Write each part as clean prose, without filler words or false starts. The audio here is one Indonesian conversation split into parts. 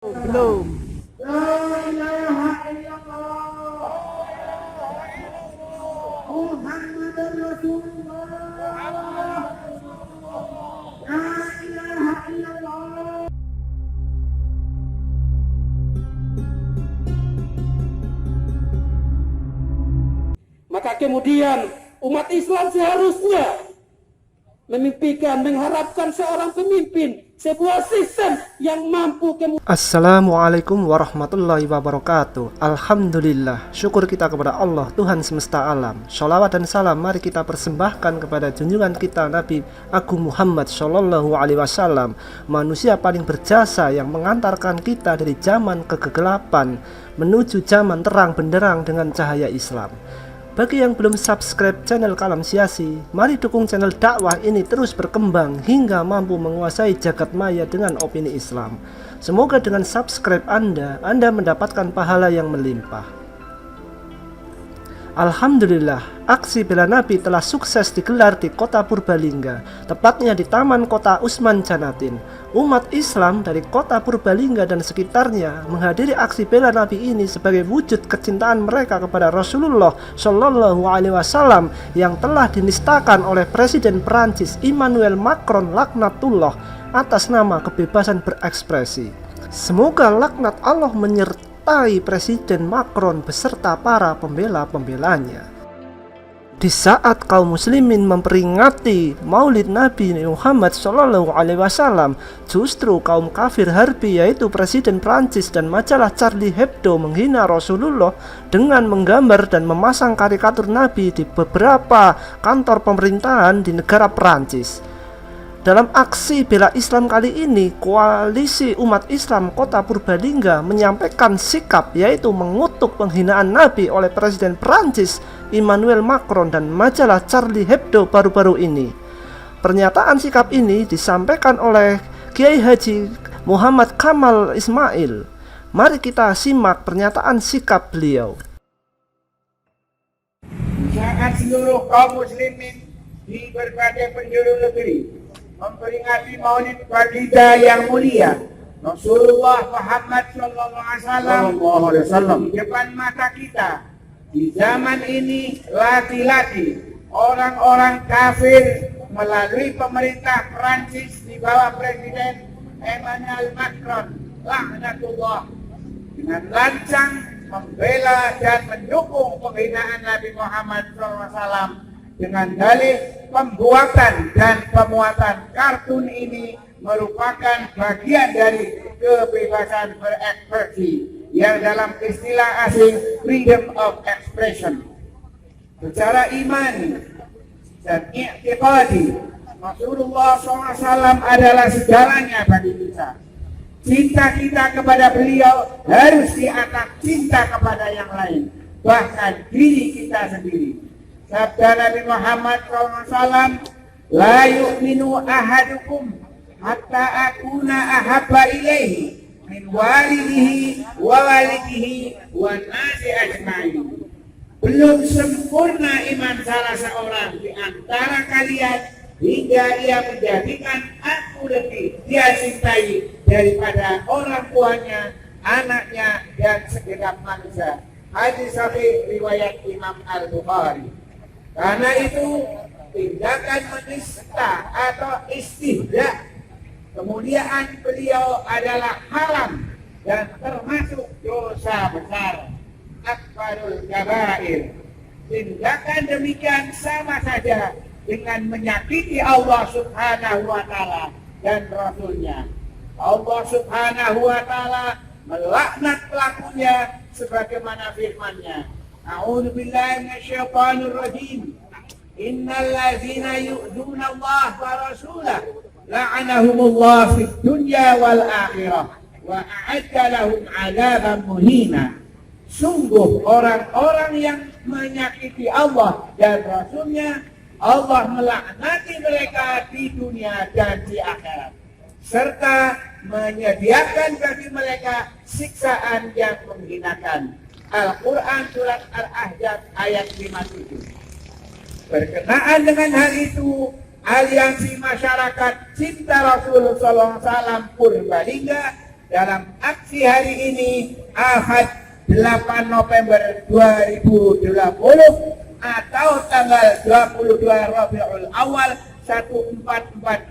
Belum. La ilaha illallah Muhammadur Rasulullah. La ilaha illallah. Maka kemudian umat Islam seharusnya memimpikan, mengharapkan seorang pemimpin, sebuah sistem yang mampu Assalamualaikum warahmatullahi wabarakatuh. Alhamdulillah, syukur kita kepada Allah Tuhan semesta alam. Sholawat dan salam mari kita persembahkan kepada junjungan kita Nabi Agung Muhammad Shallallahu Alaihi Wasallam, manusia paling berjasa yang mengantarkan kita dari zaman kegelapan menuju zaman terang benderang dengan cahaya Islam. Bagi yang belum subscribe channel Kalam Siasi, mari dukung channel dakwah ini terus berkembang hingga mampu menguasai jagat maya dengan opini Islam. Semoga dengan subscribe Anda mendapatkan pahala yang melimpah. Alhamdulillah, aksi bela Nabi telah sukses digelar di kota Purbalingga, tepatnya di Taman Kota Usman Janatin. Umat Islam dari kota Purbalingga dan sekitarnya menghadiri aksi bela Nabi ini sebagai wujud kecintaan mereka kepada Rasulullah Shallallahu Alaihi Wasallam yang telah dinistakan oleh Presiden Perancis Emmanuel Macron laknatullah atas nama kebebasan berekspresi. Semoga laknat Allah menyertai Presiden Macron beserta para pembela-pembelanya. Di saat kaum muslimin memperingati Maulid Nabi Muhammad Shallallahu Alaihi Wasallam, justru kaum kafir harbi yaitu Presiden Prancis dan majalah Charlie Hebdo menghina Rasulullah dengan menggambar dan memasang karikatur Nabi di beberapa kantor pemerintahan di negara Prancis. Dalam aksi bela Islam kali ini, koalisi umat Islam kota Purbalingga menyampaikan sikap yaitu mengutuk penghinaan Nabi oleh Presiden Prancis Emmanuel Macron dan majalah Charlie Hebdo baru-baru ini. Pernyataan sikap ini disampaikan oleh Kiai Haji Muhammad Kamal Ismail. Mari kita simak pernyataan sikap beliau. Saat seluruh kaum muslimin di berbagai penjuru negeri memperingati Maulid Baginda yang mulia Rasulullah Muhammad Sallallahu Alaihi Wasallam di depan mata kita, di zaman ini laki-laki orang-orang kafir melalui pemerintah Prancis di bawah Presiden Emmanuel Macron laknatullah dengan lancang membela dan mendukung penghinaan Nabi Muhammad SAW dengan dalih pembuatan dan pemuatan kartun ini merupakan bagian dari kebebasan berekspresi yang dalam istilah asing freedom of expression. Secara imani dan i'tiqadi, Rasulullah SAW adalah segalanya bagi kita. Cinta kita kepada beliau harus di atas cinta kepada yang lain, bahkan diri kita sendiri. Sabda Nabi Muhammad SAW, la yu'minu ahadukum hatta akuna ahabba ilaihi min walidihi wa walidihi wa nasi ajma'in. Belum sempurna iman salah seorang di antara kalian hingga ia menjadikan aku lebih dia cintai daripada orang tuanya, anaknya, dan segenap manusia. Hadis sahih riwayat Imam Al-Bukhari. Karena itu tindakan menista atau istihza kemuliaan beliau adalah haram dan termasuk dosa besar, akbarul kabair. Tindakan demikian sama saja dengan menyakiti Allah Subhanahu wa Ta'ala dan Rasulnya. Allah Subhanahu wa Ta'ala melaknat pelakunya sebagaimana firman-Nya, A'udzu billahi minasyaitonir rajim. Innal ladzina yu'dzuna Allah wa rasulahu la'anahumullah fid dunya wal akhirah wa a'adda lahum 'adzaban muhina. Sungguh orang-orang yang menyakiti Allah dan Rasulnya, Allah melaknati mereka di dunia dan di akhirat, serta menyediakan bagi mereka siksaan yang menghinakan. Al-Quran Surat Al-Ahzab ayat 57. Berkenaan dengan hal itu, Aliansi Masyarakat Cinta Rasulullah SAW Purbalingga dalam aksi hari ini Ahad 8 November 2020 atau tanggal 22 Rabiul Awal 1442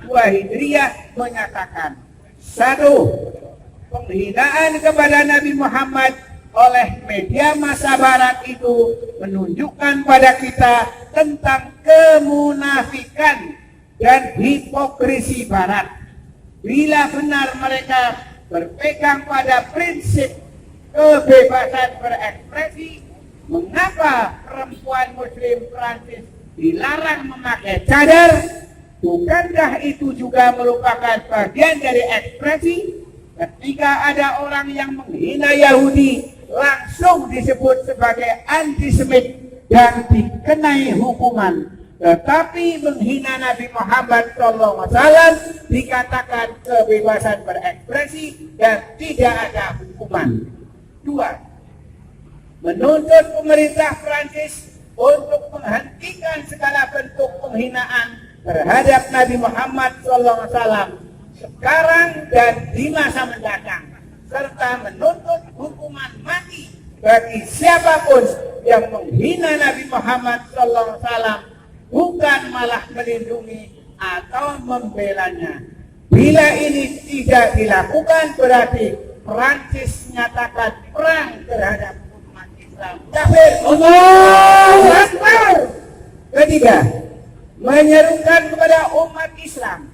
Hijriah menyatakan: 1. Penghinaan kepada Nabi Muhammad oleh media massa barat itu menunjukkan pada kita tentang kemunafikan dan hipokrisi barat. Bila benar mereka berpegang pada prinsip kebebasan berekspresi, mengapa perempuan muslim Prancis dilarang memakai cadar? Bukankah itu juga merupakan bagian dari ekspresi? Ketika ada orang yang menghina Yahudi, langsung disebut sebagai antisemit dan dikenai hukuman. Tetapi menghina Nabi Muhammad SAW dikatakan kebebasan berekspresi dan tidak ada hukuman. 2. Menuntut pemerintah Prancis untuk menghentikan segala bentuk penghinaan terhadap Nabi Muhammad SAW sekarang dan di masa mendatang, serta menuntut hukuman mati bagi siapapun yang menghina Nabi Muhammad SAW, bukan malah melindungi atau membelanya. Bila ini tidak dilakukan, berarti Prancis menyatakan perang terhadap umat Islam. Kafir. Allahu Akbar. 3. Menyerukan kepada umat Islam,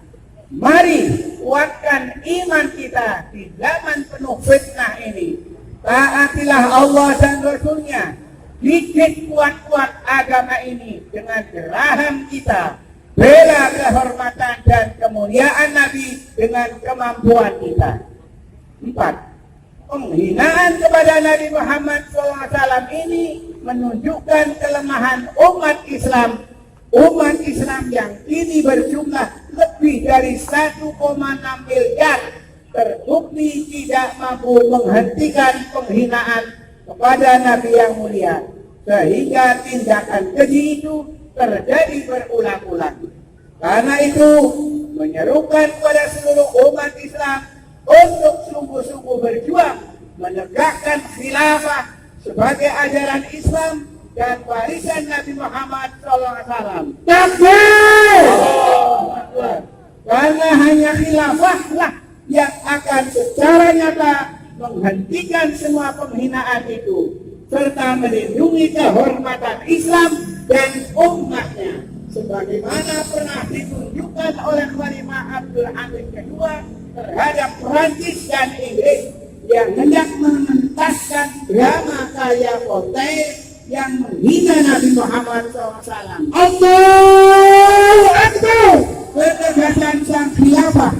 mari kuatkan iman kita di zaman penuh fitnah ini. Taatilah Allah dan Rasul-Nya. Bikin kuat-kuat agama ini dengan geraham kita. Bela kehormatan dan kemuliaan Nabi dengan kemampuan kita. 4. Penghinaan kepada Nabi Muhammad SAW ini menunjukkan kelemahan umat Islam. Umat Islam yang kini berjumlah lebih dari 1,6 miliar terbukti tidak mampu menghentikan penghinaan kepada Nabi yang mulia, sehingga tindakan keji itu terjadi berulang-ulang. Karena itu menyerukan kepada seluruh umat Islam untuk sungguh-sungguh berjuang menegakkan khilafah sebagai ajaran Islam dan warisan Nabi Muhammad SAW. Takbir! Karena hanya khilafahlah yang akan secara nyata menghentikan semua penghinaan itu serta melindungi kehormatan Islam dan umatnya, sebagaimana pernah ditunjukkan oleh Khalifah Abdul Hamid II terhadap Prancis dan Inggris yang hendak mengentaskan drama karya Voltaire yang menghina Nabi Muhammad SAW. Allahu Akbar. Ketegasan sang khilafah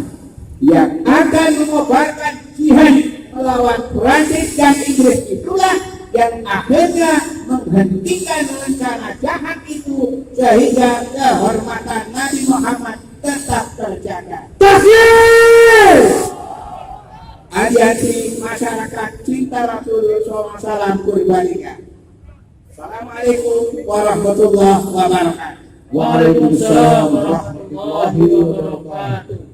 yang akan mengobarkan jihad melawan Prancis dan Inggris itulah yang akhirnya menghentikan rencana jahat itu sehingga kehormatan Nabi Muhammad tetap terjaga. Takbir! Aliansi Masyarakat Cinta Rasulullah SAW Purbalingga. Assalamualaikum warahmatullahi wabarakatuh. Waalaikumsalam warahmatullahi wabarakatuh.